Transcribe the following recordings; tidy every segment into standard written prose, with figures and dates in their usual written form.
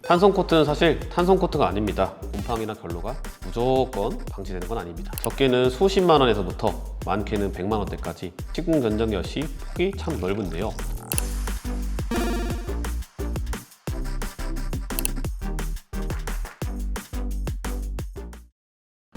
탄성 코트는 사실 탄성 코트가 아닙니다. 곰팡이나 결로가 무조건 방지되는 건 아닙니다. 적게는 수십만 원에서부터 많게는 100만 원대까지 시공 견적 역시 폭이 참 넓은데요.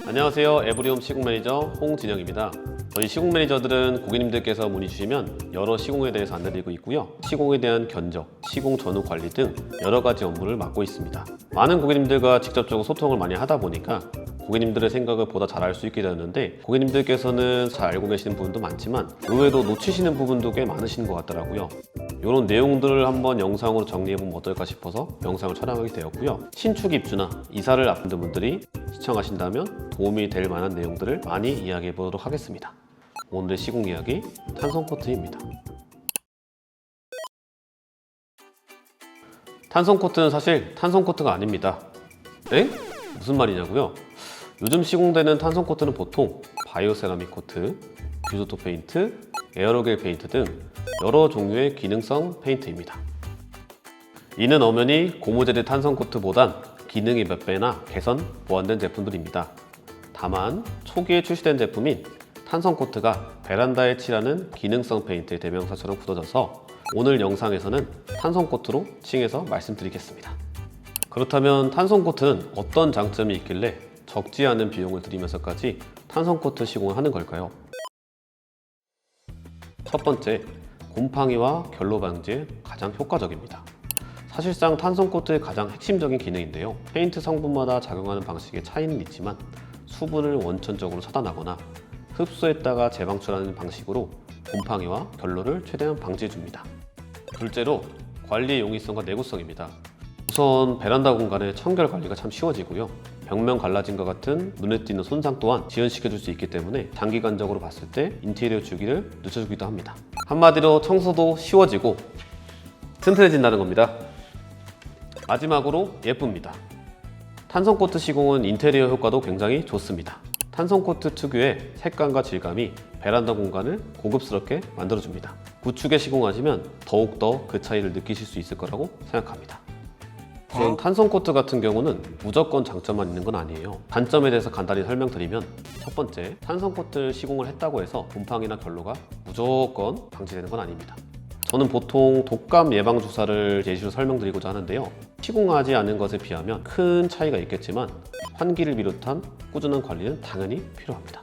안녕하세요. 에브리홈 시공 매니저 홍진영입니다. 저희 시공 매니저들은 고객님들께서 문의 주시면 여러 시공에 대해서 안내드리고 있고요. 시공에 대한 견적, 시공 전후 관리 등 여러 가지 업무를 맡고 있습니다. 많은 고객님들과 직접적으로 소통을 많이 하다 보니까 고객님들의 생각을 보다 잘 알 수 있게 되었는데, 고객님들께서는 잘 알고 계시는 부분도 많지만 의외로 놓치시는 부분도 꽤 많으신 것 같더라고요. 이런 내용들을 한번 영상으로 정리해보면 어떨까 싶어서 영상을 촬영하게 되었고요. 신축 입주나 이사를 앞둔 분들이 시청하신다면 도움이 될 만한 내용들을 많이 이야기해 보도록 하겠습니다. 오늘의 시공 이야기 탄성 코트입니다. 탄성 코트는 사실 탄성 코트가 아닙니다. 엥? 무슨 말이냐고요? 요즘 시공되는 탄성 코트는 보통 바이오 세라믹 코트, 뷰조토 페인트, 에어로겔 페인트 등 여러 종류의 기능성 페인트입니다. 이는 엄연히 고무재질 탄성 코트보단 기능이 몇 배나 개선, 보완된 제품들입니다. 다만 초기에 출시된 제품인 탄성 코트가 베란다에 칠하는 기능성 페인트의 대명사처럼 굳어져서 오늘 영상에서는 탄성 코트로 칭해서 말씀드리겠습니다. 그렇다면 탄성 코트는 어떤 장점이 있길래 적지 않은 비용을 들이면서까지 탄성 코트 시공을 하는 걸까요? 첫 번째, 곰팡이와 결로 방지에 가장 효과적입니다. 사실상 탄성 코트의 가장 핵심적인 기능인데요. 페인트 성분마다 작용하는 방식의 차이는 있지만 수분을 원천적으로 차단하거나 흡수했다가 재방출하는 방식으로 곰팡이와 결로를 최대한 방지해줍니다. 둘째로 관리의 용이성과 내구성입니다. 우선 베란다 공간의 청결 관리가 참 쉬워지고요. 벽면 갈라짐과 같은 눈에 띄는 손상 또한 지연시켜줄 수 있기 때문에 장기간적으로 봤을 때 인테리어 주기를 늦춰주기도 합니다. 한마디로 청소도 쉬워지고 튼튼해진다는 겁니다. 마지막으로 예쁩니다. 탄성 코트 시공은 인테리어 효과도 굉장히 좋습니다. 탄성 코트 특유의 색감과 질감이 베란다 공간을 고급스럽게 만들어줍니다. 구축에 시공하시면 더욱더 그 차이를 느끼실 수 있을 거라고 생각합니다. 우선 탄성 코트 같은 경우는 무조건 장점만 있는 건 아니에요. 단점에 대해서 간단히 설명드리면, 첫 번째, 탄성 코트 시공을 했다고 해서 곰팡이나 결로가 무조건 방지되는 건 아닙니다. 저는 보통 독감 예방 주사를 예시로 설명드리고자 하는데요. 시공하지 않은 것에 비하면 큰 차이가 있겠지만 환기를 비롯한 꾸준한 관리는 당연히 필요합니다.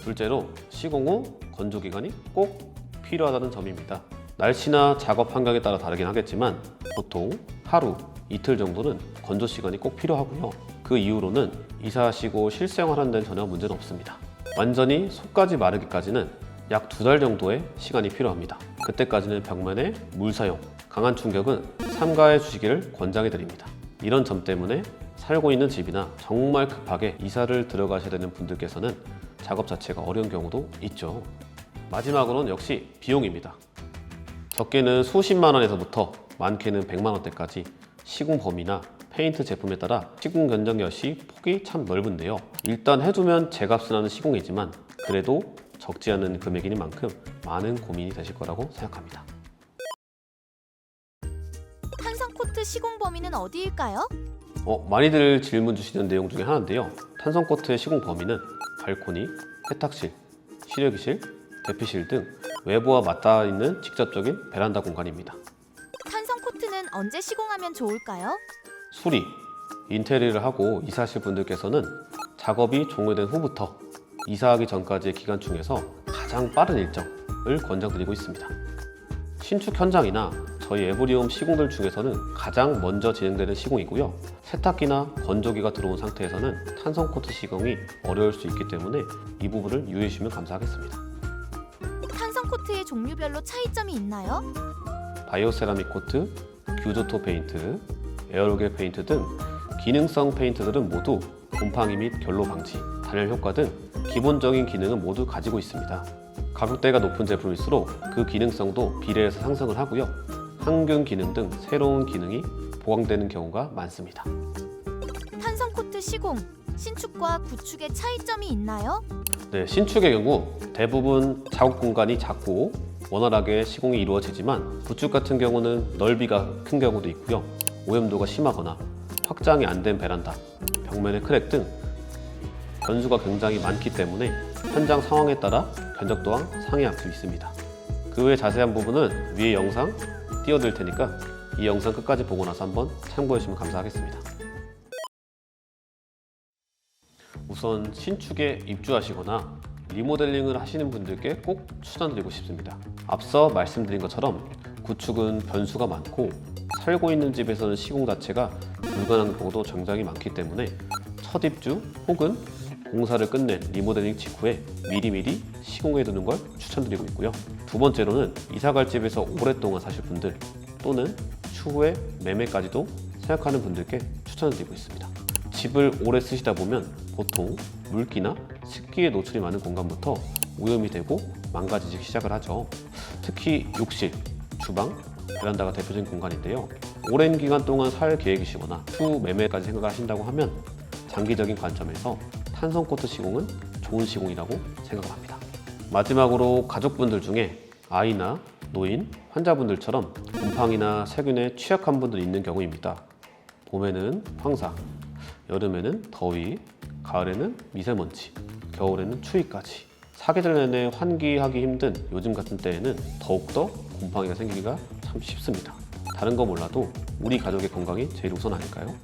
둘째로, 시공 후 건조 기간이 꼭 필요하다는 점입니다. 날씨나 작업 환경에 따라 다르긴 하겠지만 보통 하루, 이틀 정도는 건조 시간이 꼭 필요하고요. 그 이후로는 이사하시고 실생활하는 데는 전혀 문제는 없습니다. 완전히 속까지 마르기까지는 약 2달 정도의 시간이 필요합니다. 그때까지는 벽면에 물 사용, 강한 충격은 삼가해 주시기를 권장해 드립니다. 이런 점 때문에 살고 있는 집이나 정말 급하게 이사를 들어가셔야 되는 분들께서는 작업 자체가 어려운 경우도 있죠. 마지막으로는 역시 비용입니다. 적게는 수십만 원에서부터 많게는 100만 원대까지 시공 범위나 페인트 제품에 따라 시공 견적 역시 폭이 참 넓은데요. 일단 해두면 제값은 하는 시공이지만 그래도 적지 않은 금액인 만큼 많은 고민이 되실 거라고 생각합니다. 탄성 코트 시공 범위는 어디일까요? 많이들 질문 주시는 내용 중에 하나인데요. 탄성 코트의 시공 범위는 발코니, 세탁실, 실외기실, 대피실 등 외부와 맞닿아 있는 직접적인 베란다 공간입니다. 탄성 코트는 언제 시공하면 좋을까요? 수리, 인테리어를 하고 이사하실 분들께서는 작업이 종료된 후부터 이사하기 전까지의 기간 중에서 가장 빠른 일정을 권장드리고 있습니다. 신축 현장이나 저희 에브리홈 시공들 중에서는 가장 먼저 진행되는 시공이고요. 세탁기나 건조기가 들어온 상태에서는 탄성 코트 시공이 어려울 수 있기 때문에 이 부분을 유의해 주시면 감사하겠습니다. 탄성 코트의 종류별로 차이점이 있나요? 바이오 세라믹 코트, 뷰조토 페인트, 에어로겔 페인트 등 기능성 페인트들은 모두 곰팡이 및 결로 방지, 단열 효과 등 기본적인 기능은 모두 가지고 있습니다. 가격대가 높은 제품일수록 그 기능성도 비례해서 상승을 하고요. 항균 기능 등 새로운 기능이 보강되는 경우가 많습니다. 탄성 코트 시공, 신축과 구축의 차이점이 있나요? 네, 신축의 경우 대부분 작업 공간이 작고 원활하게 시공이 이루어지지만 구축 같은 경우는 넓이가 큰 경우도 있고요. 오염도가 심하거나 확장이 안 된 베란다, 벽면의 크랙 등 변수가 굉장히 많기 때문에 현장 상황에 따라 견적 또한 상이할 수 있습니다. 그 외 자세한 부분은 위에 영상 띄워드릴 테니까 이 영상 끝까지 보고 나서 한번 참고해 주시면 감사하겠습니다. 우선 신축에 입주하시거나 리모델링을 하시는 분들께 꼭 추천드리고 싶습니다. 앞서 말씀드린 것처럼 구축은 변수가 많고 살고 있는 집에서는 시공 자체가 불가능한 경우도 굉장히 많기 때문에 첫 입주 혹은 공사를 끝낸 리모델링 직후에 미리미리 시공해 두는 걸 추천드리고 있고요. 두 번째로는 이사갈 집에서 오랫동안 사실 분들 또는 추후에 매매까지도 생각하는 분들께 추천드리고 있습니다. 집을 오래 쓰시다 보면 보통 물기나 습기에 노출이 많은 공간부터 오염이 되고 망가지기 시작을 하죠. 특히 욕실, 주방, 베란다가 대표적인 공간인데요. 오랜 기간 동안 살 계획이시거나 추후 매매까지 생각하신다고 하면 장기적인 관점에서 탄성코트 시공은 좋은 시공이라고 생각합니다. 마지막으로 가족분들 중에 아이나 노인, 환자분들처럼 곰팡이나 세균에 취약한 분들이 있는 경우입니다. 봄에는 황사, 여름에는 더위, 가을에는 미세먼지, 겨울에는 추위까지 사계절 내내 환기하기 힘든 요즘 같은 때에는 더욱더 곰팡이가 생기기가 참 쉽습니다. 다른 거 몰라도 우리 가족의 건강이 제일 우선 아닐까요?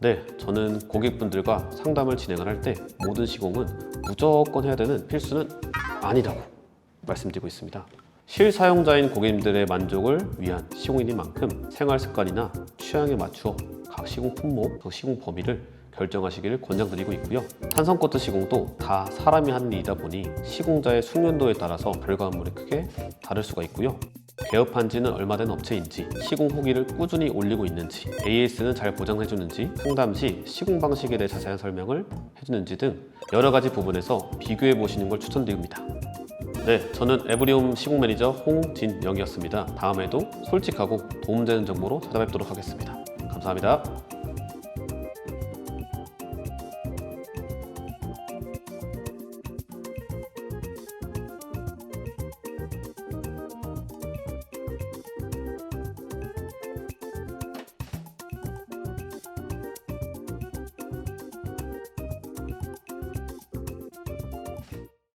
네, 저는 고객분들과 상담을 진행을 할 때 모든 시공은 무조건 해야 되는 필수는 아니라고 말씀드리고 있습니다. 실사용자인 고객님들의 만족을 위한 시공이니만큼 생활 습관이나 취향에 맞추어 각 시공 품목, 시공 범위를 결정하시기를 권장드리고 있고요. 탄성코트 시공도 다 사람이 하는 일이다 보니 시공자의 숙련도에 따라서 결과물이 크게 다를 수가 있고요. 개업한 지는 얼마 된 업체인지, 시공 후기를 꾸준히 올리고 있는지, AS는 잘 보장해주는지, 상담 시 시공 방식에 대해 자세한 설명을 해주는지 등 여러 가지 부분에서 비교해 보시는 걸 추천드립니다. 네, 저는 에브리홈 시공 매니저 홍진영이었습니다. 다음에도 솔직하고 도움되는 정보로 찾아뵙도록 하겠습니다. 감사합니다.